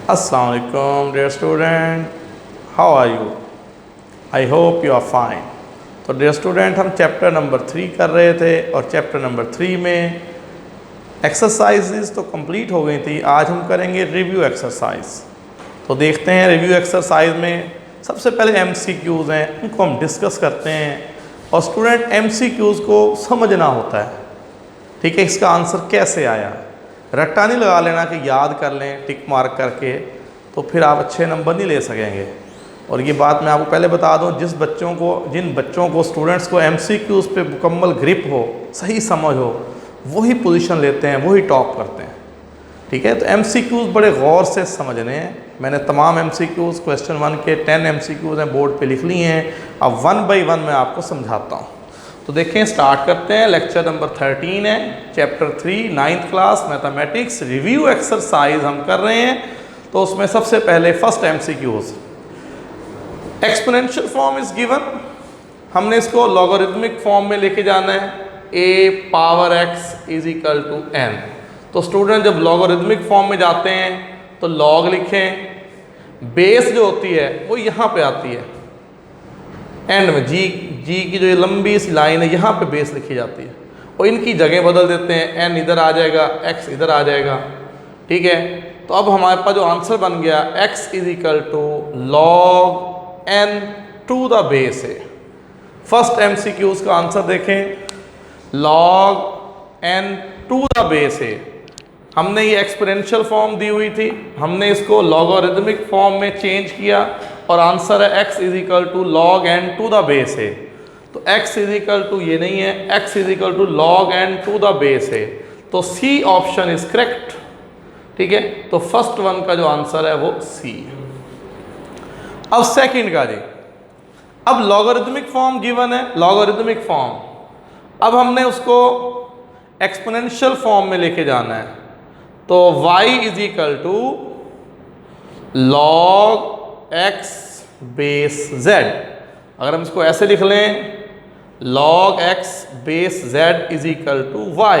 Assalamu alaikum dear student, how are you? I hope you are fine. तो dear student हम chapter number 3 कर रहे थे और चैप्टर नंबर 3 में एक्सरसाइजेज तो कंप्लीट हो गई थी। आज हम करेंगे रिव्यू एक्सरसाइज। तो देखते हैं रिव्यू एक्सरसाइज में सबसे पहले MCQs हैं, उनको हम डिस्कस करते हैं और स्टूडेंट MCQs को समझना होता है, ठीक है। इसका आंसर कैसे आया, रट्टा नहीं लगा लेना कि याद कर लें टिक मार्क करके, तो फिर आप अच्छे नंबर नहीं ले सकेंगे। और ये बात मैं आपको पहले बता दूं, जिन बच्चों को स्टूडेंट्स को MCQs पे मुकम्मल ग्रिप हो, सही समझ हो, वही पोजीशन लेते हैं, वही टॉप करते हैं, ठीक है। तो MCQs बड़े गौर से समझने हैं। मैंने तमाम MCQs क्वेश्चन 1 के 10 MCQs हैं बोर्ड पे लिख लिए हैं। अब 1 बाई 1 मैं आपको समझाता हूँ। तो देखें, स्टार्ट करते हैं। लेक्चर नंबर 13 है, chapter 3 9th class mathematics review exercise हम कर रहे हैं। तो उसमें सबसे पहले first MCQs, exponential form is given. हमने इसको लॉगरिथमिक फॉर्म में लेके जाना है, a power x is equal to n। तो स्टूडेंट जब लॉगरिथमिक फॉर्म में जाते हैं तो लॉग लिखें, बेस जो होती है वो यहाँ पे आती है एंड में, जी की जो ये लंबी सी लाइन है यहाँ पे बेस लिखी जाती है, और इनकी जगह बदल देते हैं, n इधर आ जाएगा, x इधर आ जाएगा, ठीक है। तो अब हमारे पास जो आंसर बन गया x is equal to log n to the base है। फर्स्ट MCQs का आंसर देखें, log n to the base है। हमने ये एक्सपोनेंशियल फॉर्म दी हुई थी, हमने इसको लॉगरिथमिक फॉर्म में चेंज किया और आंसर है x is equal to log n to the base है। तो x इज इक्वल टू ये नहीं है, x is equal to log n to the base है। तो C ऑप्शन इज करेक्ट, ठीक है। तो फर्स्ट वन का जो आंसर है वो C। अब सेकंड का जी, अब लॉगरिथमिक फॉर्म गिवन है, लॉगरिथमिक फॉर्म। अब हमने उसको एक्सपोनेंशियल फॉर्म में लेके जाना है। तो y is equal to log x base z। अगर हम इसको ऐसे लिख लें, log x base z is equal to y।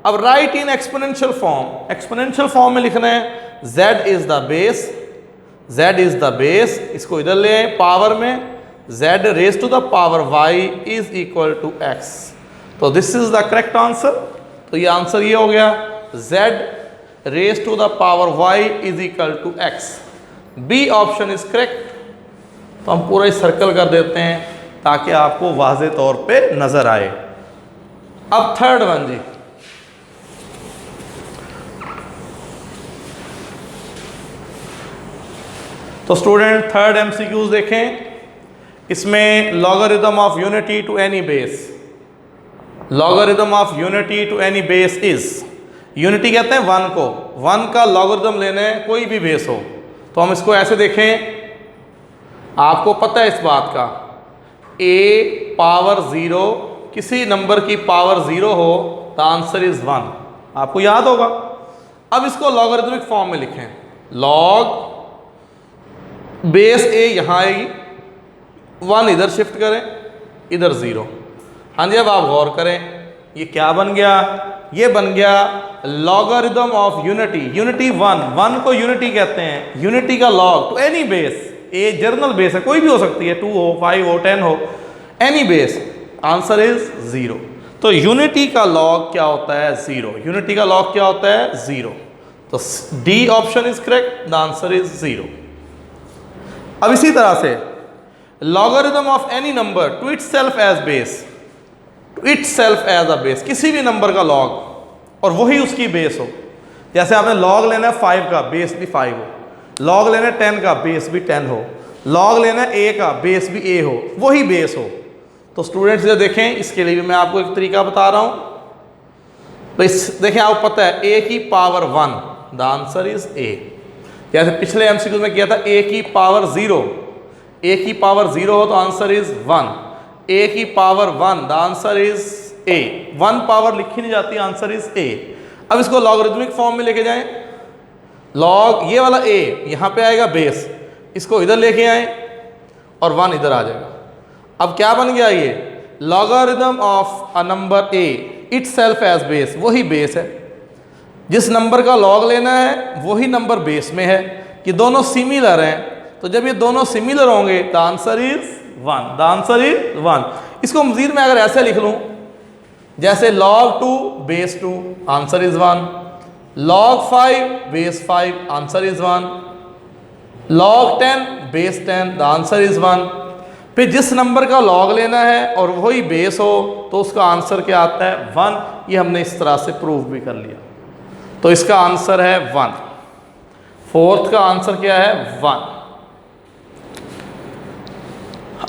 अब right in exponential form, exponential form में लिखना है z is the base, z is the base, इसको इधर ले आए पावर में, z raise to the power y is equal to x। तो this is the correct answer. तो ये आंसर ये हो गया, z raise to the power y is equal to x। B option is correct. तो हम पूरा सर्कल कर देते हैं ताकि आपको वाज़े तौर पे नजर आए। अब थर्ड वन जी, तो स्टूडेंट थर्ड MCQs देखें। इसमें logarithm of unity to any base, logarithm of unity to any base is, unity कहते हैं 1 को, 1 का लॉगरिथम लेना है कोई भी बेस हो। तो हम इसको ऐसे देखें, आपको पता है इस बात का, a पावर 0, किसी नंबर की पावर 0 हो द आंसर इज 1, आपको याद होगा। अब इसको लॉगरिथमिक फॉर्म में लिखें, लॉग बेस a यहाँ आएगी, 1 इधर शिफ्ट करें, इधर 0। हाँ जी, अब आप गौर करें, ये क्या बन गया, ये बन गया लॉगरिथम ऑफ यूनिटी। यूनिटी 1 को यूनिटी कहते हैं, यूनिटी का log to any base, A journal base है, कोई भी हो सकती है, 2 हो, 5 हो, 10 हो, एनी बेस, आंसर इज 0। तो यूनिटी का लॉग क्या होता है, 0। यूनिटी का लॉग क्या होता है, 0। तो D option is correct, the answer is 0। अब इसी तरह से logarithm of any number to itself as base, to itself as a base, किसी भी नंबर का लॉग और वही उसकी बेस हो। जैसे आपने लॉग लेना है 5 का, बेस भी 5 हो, लॉग लेना है 10 का, बेस भी 10 हो, लॉग लेना है a का, बेस भी a हो, वही बेस हो। तो स्टूडेंट्स ये देखें, इसके लिए भी मैं आपको एक तरीका बता रहा हूं। तो इस देखें, आपको पता है a की power 1, the answer is a। जैसे पिछले MCQ में किया था, a की पावर 0, a की पावर 0 हो तो आंसर इज 1, a की power 1, the answer is a। 1 power लिखी नहीं जाती, आंसर इज a। अब इसको लॉगरिथमिक फॉर्म में लेके जाएं, लॉग ये वाला a यहाँ पे आएगा बेस, इसको इधर लेके आए और 1 इधर आ जाएगा। अब क्या बन गया, ये logarithm of a number a itself as base, वही बेस है। जिस नंबर का लॉग लेना है वही नंबर बेस में है, कि दोनों सिमिलर हैं, तो जब ये दोनों सिमिलर होंगे the answer is 1, the answer is 1। इसको मजीद में अगर ऐसे लिख लूं, जैसे log 2 base 2 answer is 1, log 5 base 5 answer is 1, log 10 base 10 the answer is 1। फिर जिस नंबर का log लेना है और वही बेस हो तो उसका आंसर क्या आता है 1। ये हमने इस तरह से प्रूव भी कर लिया, तो इसका आंसर है 1। फोर्थ का आंसर क्या है 1।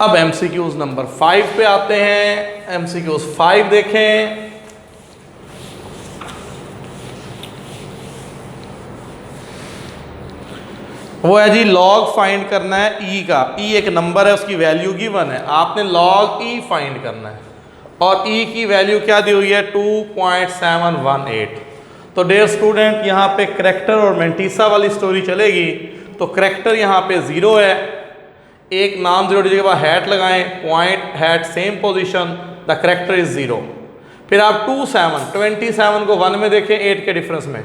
अब MCQs नंबर 5 पे आते हैं। MCQs 5 देखें। वो है जी log फाइंड करना है e का। e एक नंबर है, उसकी वैल्यू गिवन है, आपने log e फाइंड करना है और e की वैल्यू क्या दी हुई है 2.718। तो डियर स्टूडेंट यहाँ पे करैक्टर और मेंटिसा वाली स्टोरी चलेगी। तो करैक्टर यहाँ पे 0 है, एक नॉन जीरो डिजिट के बाद हैट लगाएं, point hat same position, the character is 0। फिर आप 27 को 1 में देखें 8 के डिफरेंस में,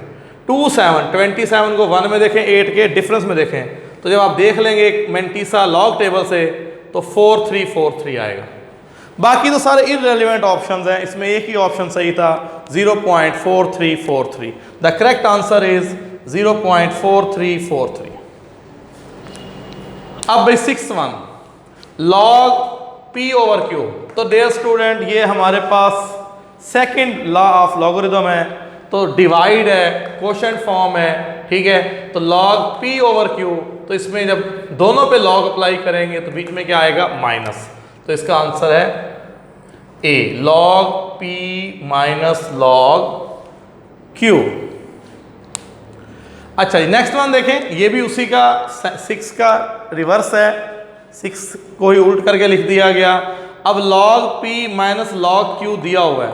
27 को 1 में देखें 8 के डिफरेंस में देखें, तो जब आप देख लेंगे मेंटिसा लॉग टेबल से तो 4343 आएगा। बाकी तो सारे इररिलेवेंट ऑप्शंस हैं, इसमें एक ही ऑप्शन सही था 0.4343। The correct answer is 0.4343। अब भाई 6th one log p over q। तो डियर स्टूडेंट ये हमारे पास सेकंड लॉ ऑफ लॉगरिथम है, तो डिवाइड है, क्वोशंट फॉर्म है, ठीक है। तो log p ओवर q, तो इसमें जब दोनों पे log अप्लाई करेंगे तो बीच में क्या आएगा माइनस, तो इसका आंसर है a, log p minus log q। अच्छा जी नेक्स्ट वन देखें, ये भी उसी का 6 का रिवर्स है, 6 को ही उल्ट करके लिख दिया गया। अब log p minus log q दिया हुआ है,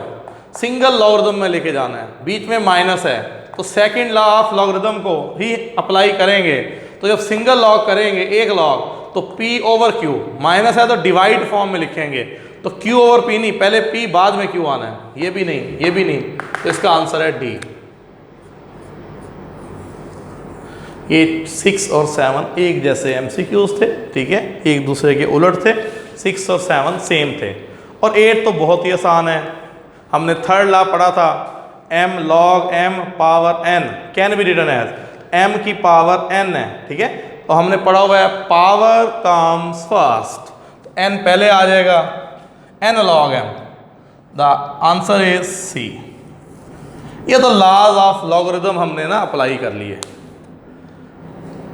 सिंगल लॉगरिथम में लेके जाना है, बीच में माइनस है, तो सेकंड लॉ ऑफ लॉगरिथम को ही अप्लाई करेंगे। तो जब सिंगल लॉग करेंगे एक लॉग, तो p ओवर q, माइनस है तो डिवाइड फॉर्म में लिखेंगे, तो q ओवर p नहीं, पहले p बाद में q आना है, ये भी नहीं ये भी नहीं, तो इसका आंसर है d। ये 6 और 7 एक जैसे MCQs थे, ठीक है, एक दूसरे के उलट थे। 6 और 7 सेम थे। और 8 तो बहुत ही आसान है, हमने थर्ड लॉ पढ़ा था, m log m power n can be written as m की पावर n है, ठीक है। तो हमने पढ़ा हुआ है पावर कम्स फर्स्ट, तो n पहले आ जाएगा, n log m, the answer is C। ये तो लॉज ऑफ लॉगरिथम हमने ना अप्लाई कर लिए।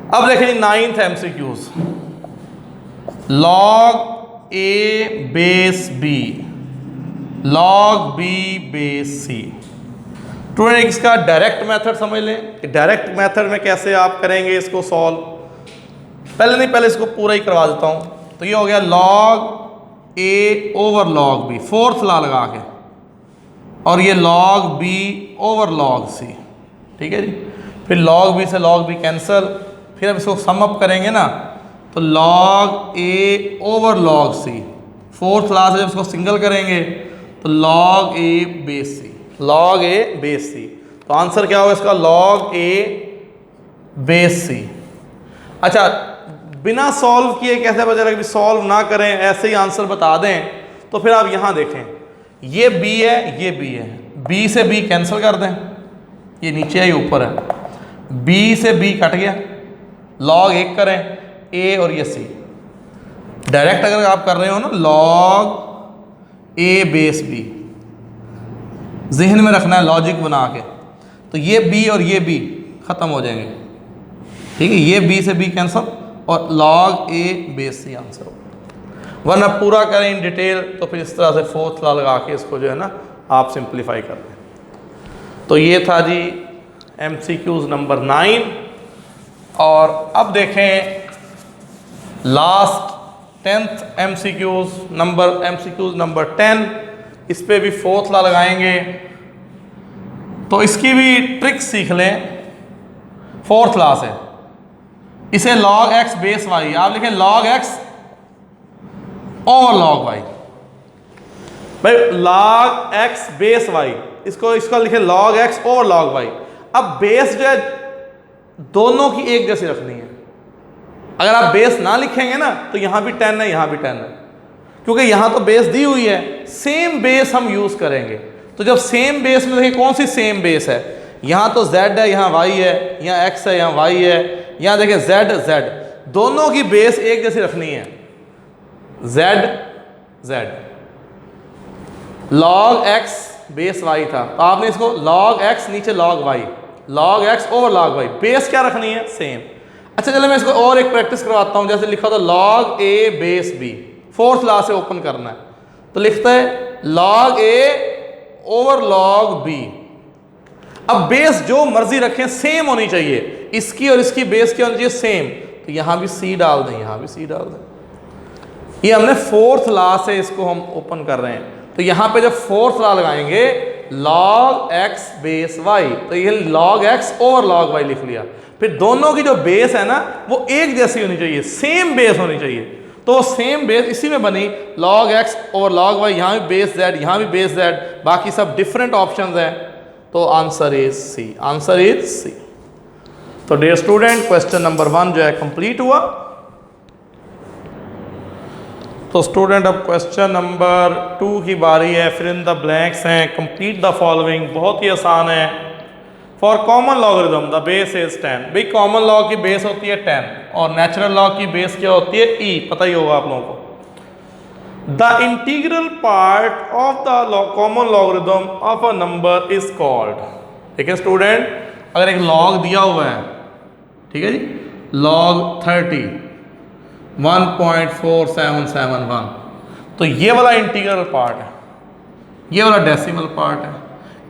अब देखें 9th MCQs, log a base b, log b base c। Student इसका डायरेक्ट मेथड समझ लें कि डायरेक्ट मेथड में कैसे आप करेंगे इसको सॉल्व। पहले इसको पूरा ही करवा देता हूँ। तो ये हो गया log a over log b, fourth law लगा के, और ये log b over log c, ठीक है जी। फिर log b से log b कैंसिल, फिर अब इसको सम अप करेंगे ना, तो log a over log c, fourth law से जब इसको सिंगल करेंगे तो log a base c, log a base c। तो आंसर क्या होगा इसका log a बेस c। अच्छा बिना सॉल्व किए कैसे पता चलेगा, सॉल्व ना करें ऐसे ही आंसर बता दें, तो फिर आप यहाँ देखें, ये b है ये b है, b से b कैंसिल कर दें, ये नीचे है ये ऊपर है, b से b कट गया, log 1 करें a और ये c। डायरेक्ट अगर आप कर रहे हो ना log a बेस b, जहन में रखना है लॉजिक बना के, तो ये b और ये b ख़त्म हो जाएंगे, ठीक है। ये b से b कैंसिल और log a base c answer हो। वरना पूरा करें इन डिटेल तो फिर इस तरह से फोर्थ लॉ लगा के इसको जो है ना आप सिंप्लीफाई कर लें। तो ये था जी MCQs नंबर 9। और अब देखें लास्ट 10th MCQs नंबर 10। इस पे भी फोर्थ लॉ लगाएंगे, तो इसकी भी ट्रिक सीख लें फोर्थ लॉ से। इसे log x बेस y, आप लिखें log x over log y, भाई log x बेस y, इसको लिखें log x over log y। अब बेस जो है दोनों की एक जैसी रखनी है, अगर आप बेस ना लिखेंगे ना तो यहाँ भी 10 है, यहाँ भी 10 है, क्योंकि यहाँ तो बेस दी हुई है, सेम बेस हम यूज़ करेंगे। तो जब सेम बेस में देखिए कौन सी सेम बेस है, यहाँ तो z है, यहाँ y है, यहाँ x है, यहाँ y है, यहाँ देखिए z, दोनों की बेस एक जैसी रखनी है, z log x base y था, तो आपने इसको log x नीचे log y, log x over log y, base क्या रखनी है, सेम। अच्छा चलो मैं इसको और एक प्रैक्टिस करवाता हूँ, जैसे लिखा था log a base b, fourth law से ओपन करना है, तो लिखता है log a over log b। अब बेस जो मर्जी रखें सेम होनी चाहिए, इसकी और इसकी बेस क्या होनी चाहिए, सेम, तो यहां भी c डाल दें, यहां भी c डाल दें। ये हमने फोर्थ लॉ से इसको हम ओपन कर रहे हैं, तो यहां पे जब फोर्थ लॉ लगाएंगे log x बेस y, तो ये log x over log y लिख लिया। फिर दोनों की जो बेस है ना वो एक जैसी होनी चाहिए, सेम बेस होनी चाहिए, तो सेम बेस इसी में बनी log x over log y, यहाँ भी बेस z, यहाँ भी बेस z, बाकी सब डिफरेंट ऑप्शंस हैं, तो answer is C, answer is C. तो डियर स्टूडेंट क्वेश्चन नंबर 1 जो है कंप्लीट हुआ। तो स्टूडेंट अब क्वेश्चन नंबर 2 की बारी है, फिर इन द ब्लैंक्स हैं, कंप्लीट द फॉलोइंग, बहुत ही आसान है। For common logarithm the base is 10, भाई कॉमन लॉग की बेस होती है 10 और नेचुरल लॉग की बेस क्या होती है e, पता ही होगा आप लोगों को। The integral part of the common logarithm of a number is called, ठीक है स्टूडेंट, अगर एक लॉग दिया हुआ है, ठीक है जी, log 30 1.4771, तो ये वाला इंटीग्रल पार्ट है, ये वाला डेसिमल पार्ट है।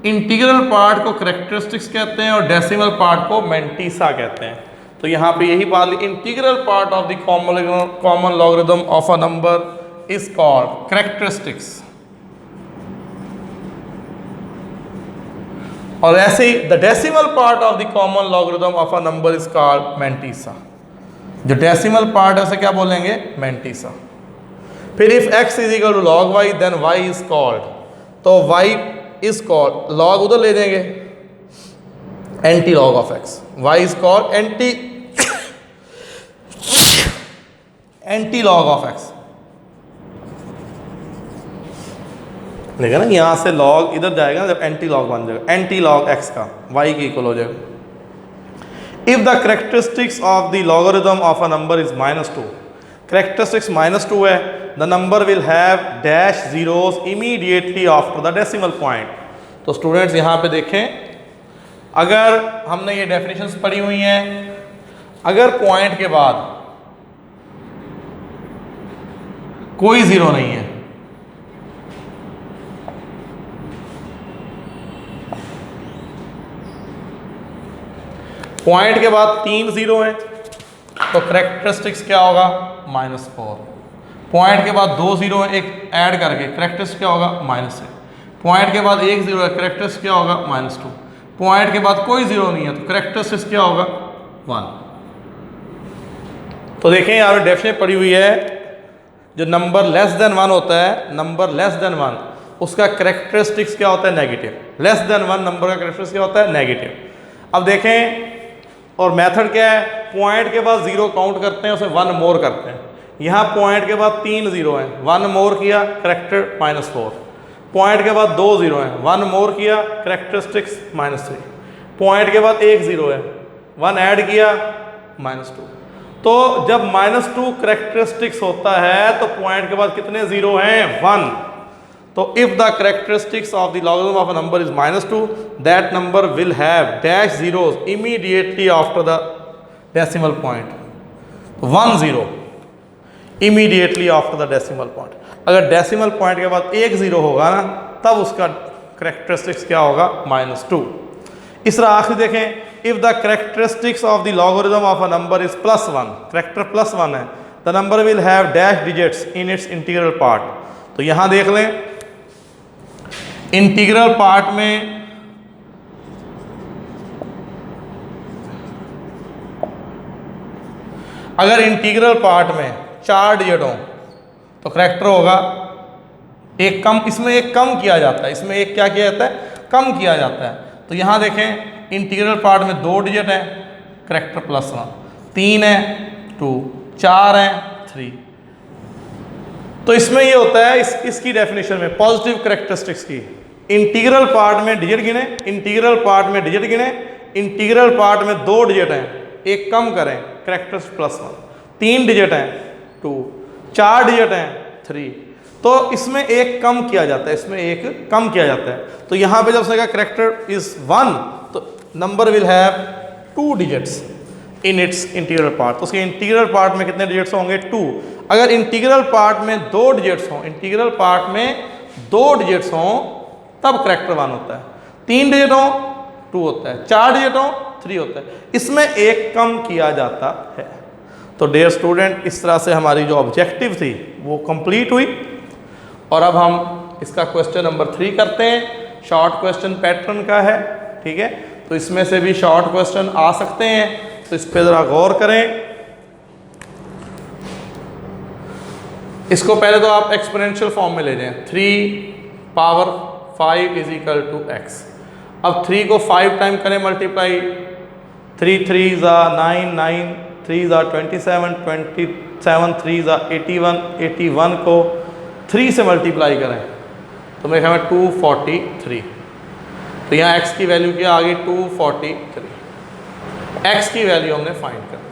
इंटीग्रल पार्ट को कैरेक्टरिस्टिक्स कहते हैं और डेसिमल पार्ट को मैंटीसा कहते हैं। तो यहाँ पे यही बात, integral part of the common logarithm of a number is called characteristics, और ऐसे ही the decimal part of the common logarithm of a number is called mantissa. जो डेसिमल पार्ट है उसे क्या बोलेंगे, मैंटीसा। फिर if x is equal to log y then y is called, तो y इज कॉल्ड, log उधर ले देंगे, anti log of x, y is called anti log of x। देखा ना, यहां से log इधर जाएगा जब एंटी लॉग बन जाएगा, एंटी लॉग x का y की इक्वल हो जाएगा। If the characteristics of the logarithm of a number is -2, characteristics -2 है, the number will have dash zeros immediately after the decimal point। तो स्टूडेंट्स यहाँ पे देखें, अगर हमने ये डेफिनेशंस पढ़ी हुई हैं, अगर पॉइंट के बाद कोई जीरो नहीं है, पॉइंट के बाद 3 जीरो हैं, तो करेक्टरिस्टिक्स क्या होगा, -4। पॉइंट के बाद 2 जीरो हैं, एक ऐड करके करेक्टरिस्टिक्स क्या होगा, -6। पॉइंट के बाद 1 जीरो है, करेक्टरिस्टिक्स क्या होगा, -2। पॉइंट के बाद कोई जीरो नहीं है, तो करेक्टरिस्टिक्स क्या होगा, 1। तो देखें यहाँ पे डेफिनेशन पड़ी हुई है, जो नंबर लेस देन 1 होता है, नंबर लेस देन 1 उसका करेक्टरिस्टिक्स क्या होता है, नेगेटिव। लेस देन 1 नंबर का करेक्टरिस्टिक्स क्या होता है, नेगेटिव। अब देखें, और मेथड क्या है, पॉइंट के बाद 0 काउंट करते हैं, उसे 1 मोर करते हैं। यहाँ पॉइंट के बाद 3 जीरो हैं, 1 मोर किया, करेक्टर -4। पॉइंट के बाद 2 जीरो हैं, 1 मोर किया, करेक्टरिस्टिक्स -3। पॉइंट के बाद 1 जीरो है, 1 ऐड किया, -2। तो जब -2 करेक्टरिस्टिक्स होता है तो पॉइंट के बाद कितने जीरो हैं, 1। तो if the characteristics of the logarithm of a number is -2, that number will have dash zeros immediately after the decimal point. 1 0 immediately after the decimal point. अगर डेसिमल पॉइंट के बाद 1 जीरो होगा ना, तब उसका करेक्टरिस्टिक्स क्या होगा, -2। इस तरह आखिर देखें, if the characteristics of the logarithm of a number is +1, character +1 है, the number will have dash digits in its integral part. तो यहां देख लें, इंटीग्रल पार्ट में अगर इंटीग्रल पार्ट में 4 डिजिट हो तो करेक्टर होगा एक कम, इसमें एक कम किया जाता है, इसमें एक क्या किया जाता है, कम किया जाता है। तो यहां देखें, इंटीग्रल पार्ट में 2 डिजिट है, करेक्टर +1, 3 है 2, 4 हैं 3। तो इसमें ये होता है इसकी डेफिनेशन में पॉजिटिव कैरेक्टरिस्टिक्स की, इंटीग्रल पार्ट में डिजिट गिने, इंटीग्रल पार्ट में डिजिट गिने, इंटीग्रल पार्ट में 2 डिजिट हैं, एक कम करें कैरेक्टरिस्टिक्स +1, 3 डिजिट हैं 2, 4 डिजिट हैं 3, तो इसमें एक कम किया जाता है, इसमें एक कम किया जाता है। तो यहाँ पे जब उसने कहा कैरेक्टर इज 1 तो number will have 2 digits in its integral part. तो उसके इंटीग्रल पार्ट में कितने डिजिट्स होंगे 2। अगर इंटीग्रल पार्ट में 2 डिजिट्स हों, इंटीग्रल पार्ट में 2 डिजिट्स हों तब कैरेक्टर 1 होता है, 3 डिजिट हों 2 होता है, 4 डिजिट हों 3 होता है, इसमें एक कम किया जाता है। तो डियर स्टूडेंट, इस तरह से हमारी जो ऑब्जेक्टिव थी वो कंप्लीट हुई। और अब हम इसका क्वेश्चन नंबर 3 करते हैं। शॉर्ट क्वेश्चन पैटर्न का है, ठीक है, तो इसमें से भी शॉर्ट क्वेश्चन आ सकते हैं, तो इस पर ज़रा गौर करें। इसको पहले तो आप एक्सपोनेंशियल फॉर्म में ले जाएं, 3 power 5 is equal to x। अब 3 को 5 टाइम करें मल्टीप्लाई, 3 3 ज़ा 9, 9 3 ज़ा 27, 27 3 ज़ा 81, 81 को 3 से मल्टीप्लाई करें तो मेरे ख्याल में 243। तो यहाँ x की वैल्यू क्या आ गई 243। x की वैल्यू हमने फाइंड कर दी,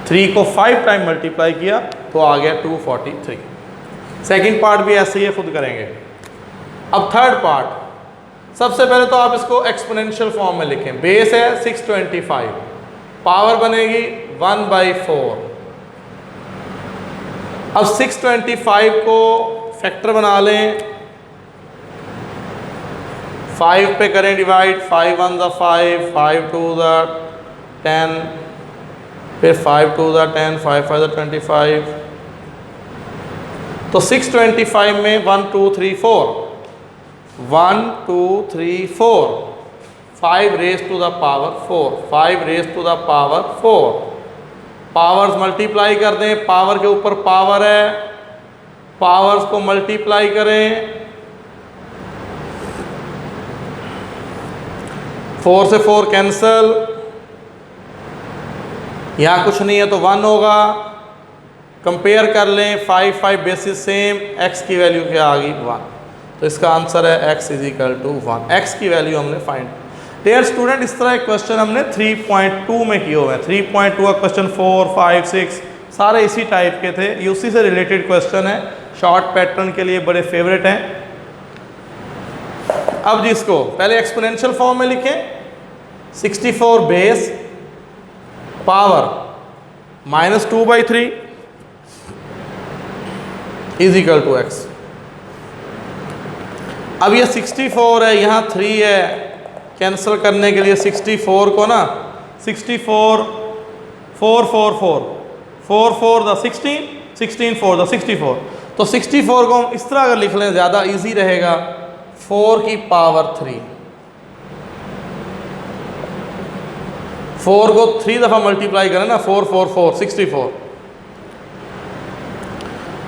3 को 5 टाइम मल्टीप्लाई किया तो आ गया 243। सेकंड पार्ट भी ऐसे ही खुद करेंगे। अब थर्ड पार्ट, सबसे पहले तो आप इसको एक्सपोनेंशियल फॉर्म में लिखें। बेस है 625, पावर बनेगी 1/4। अब 625 को फैक्टर बना लें, 5 पे करें डिवाइड, 5 1 ज़ा 5, 5 2 ज़ा 10, फिर 5 2 ज़ा 10, 5 5 ज़ा 25। तो 625 में 1 2 3 4, 1 2 3 4, 5 raise to the power 4, 5 raise to the power 4। Powers multiply कर दें, पावर के ऊपर पावर है, पावर्स को मल्टीप्लाई करें, 4 से 4 कैंसल, यहाँ कुछ नहीं है तो 1 होगा। कंपेयर कर लें, 5 5 बेसिस सेम, x की वैल्यू क्या आ गई 1। तो इसका आंसर है x is equal to 1। x की वैल्यू हमने फाइंड। डियर स्टूडेंट, इस तरह एक क्वेश्चन हमने 3.2 में किए हुए हैं। 3.2 का क्वेश्चन 4 5 6 सारे इसी टाइप के थे, ये उसी से रिलेटेड क्वेश्चन है, शॉर्ट पैटर्न के लिए बड़े फेवरेट हैं। अब जिसको पहले एक्सपोनेंशियल फॉर्म में लिखें, 64 base power -2/3 is equal to x। अब ये 64 है, यहाँ 3 है, कैंसिल करने के लिए 64 को ना 64 4 4 4 4 4 द 16, 16 4 द 64। तो 64 को हम इस तरह अगर लिख लें ज़्यादा इजी रहेगा, 4 की पावर 3, 4 को 3 दफ़ा मल्टीप्लाई करें ना, 4 4 4 64।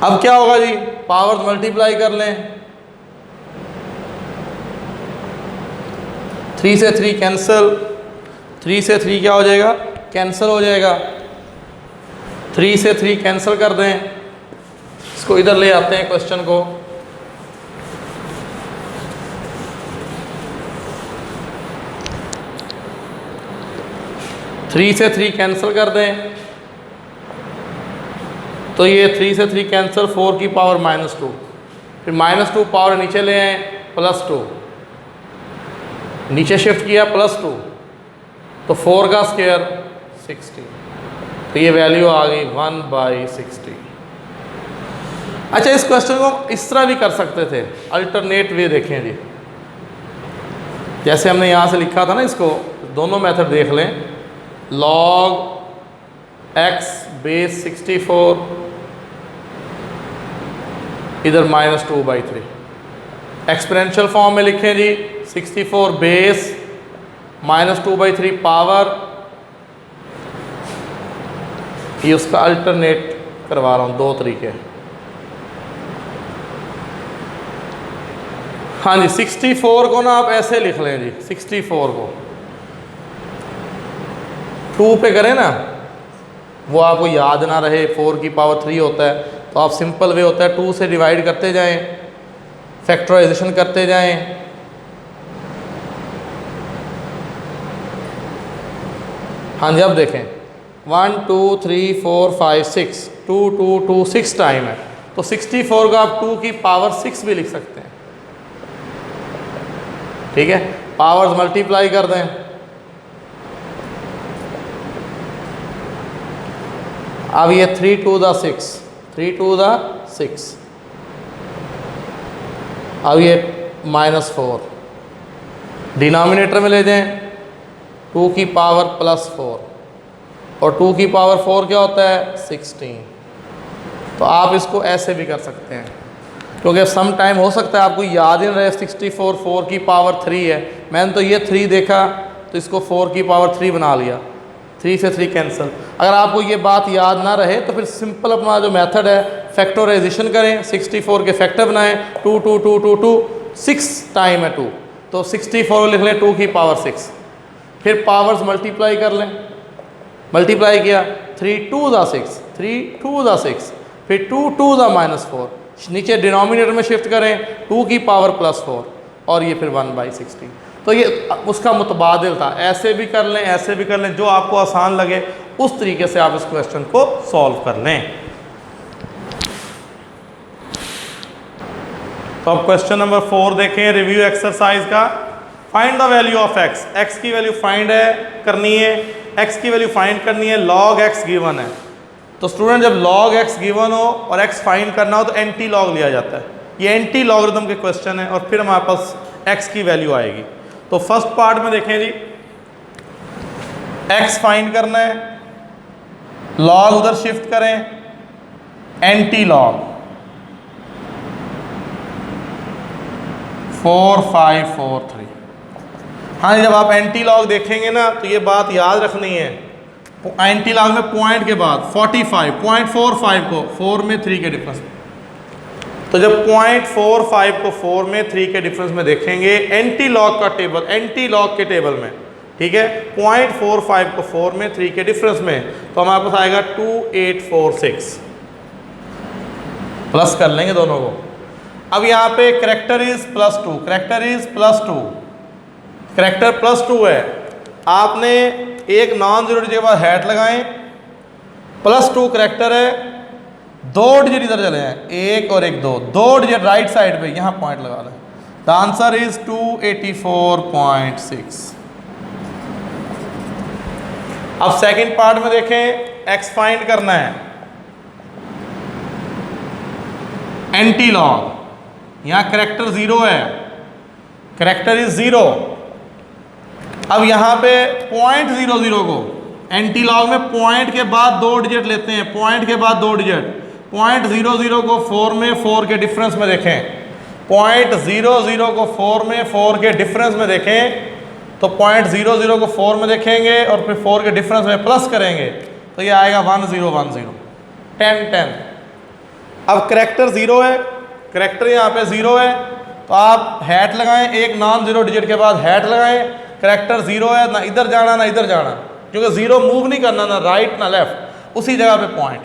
अब क्या होगा जी, पावर्स मल्टीप्लाई कर लें, 3 से 3 कैंसिल, 3 से 3 क्या हो जाएगा, कैंसिल हो जाएगा, 3 से 3 कैंसिल कर दें। इसको इधर ले आते हैं क्वेश्चन को, थ्री से 3 कैंसिल कर दें तो ये 3 से 3 कैंसिल, 4 की पावर -2, फिर -2 पावर नीचे ले आए, +2, नीचे शिफ्ट किया +2, तो 4 का स्क्वायर 60, तो ये वैल्यू आ गई 1/60। अच्छा, इस क्वेश्चन को इस तरह भी कर सकते थे, अल्टरनेट वे देखें जी, जैसे हमने यहाँ से लिखा था ना, इसको दोनों मेथड देख लें। log x बेस 64, इधर -2/3। एक्सपोनेंशियल फॉर्म में लिखें जी, 64 बेस -2/3 पावर, ये उसका अल्टरनेट करवा रहा हूँ, 2 तरीके। हाँ जी, 64 को ना आप ऐसे लिख लें जी, 64 को 2 पे करें ना, वो आपको याद ना रहे, 4 की पावर 3 होता है, तो आप सिंपल वे होता है 2 से डिवाइड करते जाएं, फैक्टराइजेशन करते जाएं। हाँ जी, अब देखें 1 2 3 4 5 6, 2 2 2 6 टाइम है, तो 64 को आप 2 की पावर 6 भी लिख सकते हैं। ठीक है, पावर्स मल्टीप्लाई कर दें, अब ये 3 2 द 6, 3 2 द 6, अब ये -4 डिनोमिनेटर में ले जाएं, 2 की पावर +4, और 2 की पावर 4 क्या होता है 16। तो आप इसको ऐसे भी कर सकते हैं, क्योंकि सम टाइम हो सकता है आपको याद ही नहीं रहे 64 4 की पावर 3 है, मैंने तो ये 3 देखा तो इसको 4 की पावर 3 बना लिया, 3 से 3 कैंसिल। अगर आपको ये बात याद ना रहे तो फिर सिंपल अपना जो मेथड है फैक्टराइजेशन करें, 64 के फैक्टर बनाएं, 2 2 2 2 2 6 टाइम है 2, तो 64 लिख लें 2 की पावर 6, फिर पावर्स मल्टीप्लाई कर लें, मल्टीप्लाई किया 3 2 द 6, 3 2 द 6, फिर 2 2 द -4, नीचे डिनोमिनेटर में शिफ्ट करें 2 की पावर +4, और ये फिर 1/16। तो ये उसका मुतबादिल था, ऐसे भी कर लें ऐसे भी कर लें, जो आपको आसान लगे उस तरीके से आप इस क्वेश्चन को सॉल्व कर लें। तो अब क्वेश्चन नंबर 4 देखें, रिव्यू एक्सरसाइज का। Find the value of x, x की वैल्यू फाइंड है करनी है, एक्स की वैल्यू फाइंड करनी है, लॉग एक्स गिवन है। तो स्टूडेंट जब लॉग एक्स गिवन हो और एक्स फाइंड करना हो तो एंटी लॉग लिया जाता है, ये एंटी लॉगरिथम के क्वेश्चन है, और फिर हमारे पास एक्स की वैल्यू आएगी। तो फर्स्ट पार्ट में देखें जी, एक्स फाइंड करना है, लॉग उधर शिफ्ट करें, एंटी लॉग 4 5 4 3। हाँ, जब आप एंटी लॉग देखेंगे ना तो ये बात याद रखनी है, एंटी लॉग में पॉइंट के बाद 45 0.45 को 4 में 3 के डिफरेंस में, तो जब 0.45 को 4 में 3 के डिफरेंस में देखेंगे एंटी लॉग का टेबल, एंटी लॉग के टेबल में, ठीक है, 0.45 को 4 में 3 के डिफरेंस में, तो हमारे पास आएगा 2846, प्लस कर लेंगे दोनों को। अब यहाँ पे character is +2, character is +2, character +2 है, आपने एक नॉन जीरो डिजिट के बाद हैट लगाएं, +2 करेक्टर है, 2 डिजिट इधर चले हैं, 1 और 1 2 डिजिट राइट साइड पे, यहाँ पॉइंट लगा लें। The answer is 284.6। अब सेकंड पार्ट में देखें, एक्स फाइंड करना है, एंटी लॉग, यहाँ करेक्टर 0 है, करेक्टर इज 0। अब यहाँ पे 0.00 को एंटी लॉग में पॉइंट के बाद 2 डिजिट लेते हैं, पॉइंट के बाद 2 डिजिट, 0.00 को 4 में 4 के डिफरेंस में देखें, 0.00 को 4 में 4 के डिफरेंस में देखें, तो 0.00 को 4 में देखेंगे और फिर 4 के डिफरेंस में प्लस करेंगे, तो ये आएगा 1010, 10 10। अब करेक्टर 0 है, करेक्टर यहाँ पे 0 है, तो आप हैट लगाएं, एक नॉन जीरो डिजिट के बाद हैट लगाएं, करेक्टर 0 है, ना इधर जाना ना इधर जाना, क्योंकि 0 मूव नहीं करना, ना राइट ना लेफ्ट, उसी जगह पे पॉइंट।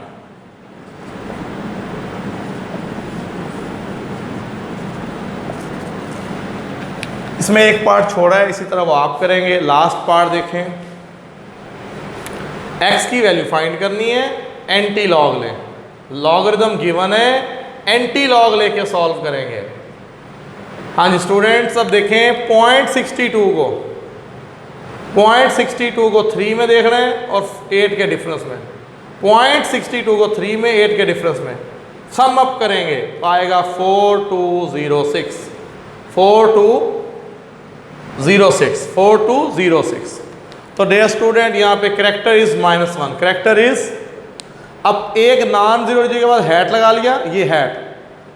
इसमें एक पार्ट छोड़ा है, इसी तरह वो आप करेंगे। लास्ट पार्ट देखें, एक्स की वैल्यू फाइंड करनी है, एंटी लॉग लें, लॉगरिथम गिवन है, एंटी लॉग लेके सॉल्व करेंगे। हाँ जी स्टूडेंट्स, अब देखें 0.62 को 3 में देख रहे हैं और 8 के डिफरेंस में, 0.62 को 3 में 8 के डिफरेंस में सम अप करेंगे तो आएगा 4206, 4206। तो डियर स्टूडेंट यहाँ पे करेक्टर इज -1, करेक्टर इज, अब एक नॉन जीरो डिजिट के बाद हैट लगा लिया, ये हैट,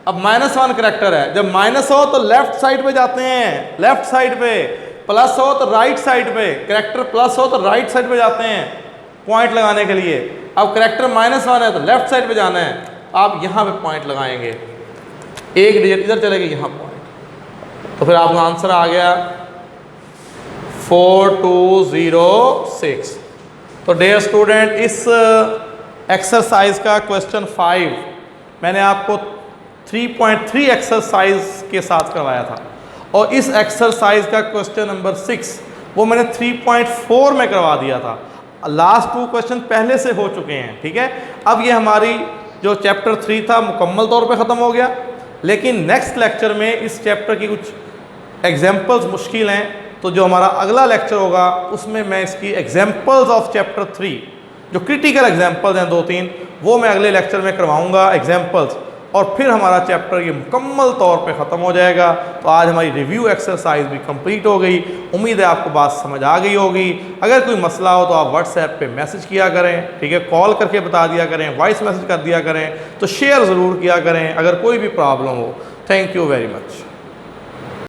अब -1 करेक्टर है, जब माइनस हो तो लेफ्ट साइड पे जाते हैं, लेफ्ट साइड पे, प्लस हो तो राइट साइड पे, करेक्टर प्लस हो तो राइट साइड पे जाते हैं पॉइंट लगाने के लिए। अब करेक्टर -1 है तो लेफ्ट साइड पे जाना है, आप यहाँ पे पॉइंट लगाएंगे, एक डिजिट इधर चलेगी, यहाँ पॉइंट, तो फिर आपका आंसर आ गया 4206। तो डियर स्टूडेंट, इस एक्सरसाइज का क्वेश्चन 5 मैंने आपको 3.3 एक्सरसाइज के साथ करवाया था, और इस एक्सरसाइज का क्वेश्चन नंबर 6 वो मैंने 3.4 में करवा दिया था। लास्ट 2 क्वेश्चन पहले से हो चुके हैं, ठीक है। अब ये हमारी जो चैप्टर 3 था मुकम्मल तौर पे ख़त्म हो गया, लेकिन नेक्स्ट लेक्चर में इस चैप्टर की कुछ एग्जाम्पल्स मुश्किल हैं, तो जो हमारा अगला लेक्चर होगा उसमें मैं इसकी एग्जाम्पल्स ऑफ चैप्टर 3 जो क्रिटिकल एग्जाम्पल्स हैं 2-3 वो मैं अगले लेक्चर में करवाऊंगा एग्जाम्पल्स, और फिर हमारा चैप्टर ये मुकम्मल तौर पे ख़त्म हो जाएगा। तो आज हमारी रिव्यू एक्सरसाइज भी कंप्लीट हो गई। उम्मीद है आपको बात समझ आ गई होगी। अगर कोई मसला हो तो आप व्हाट्सएप पे मैसेज किया करें, ठीक है, कॉल करके बता दिया करें, वॉइस मैसेज कर दिया करें, तो शेयर ज़रूर किया करें अगर कोई भी प्रॉब्लम हो। Thank you very much.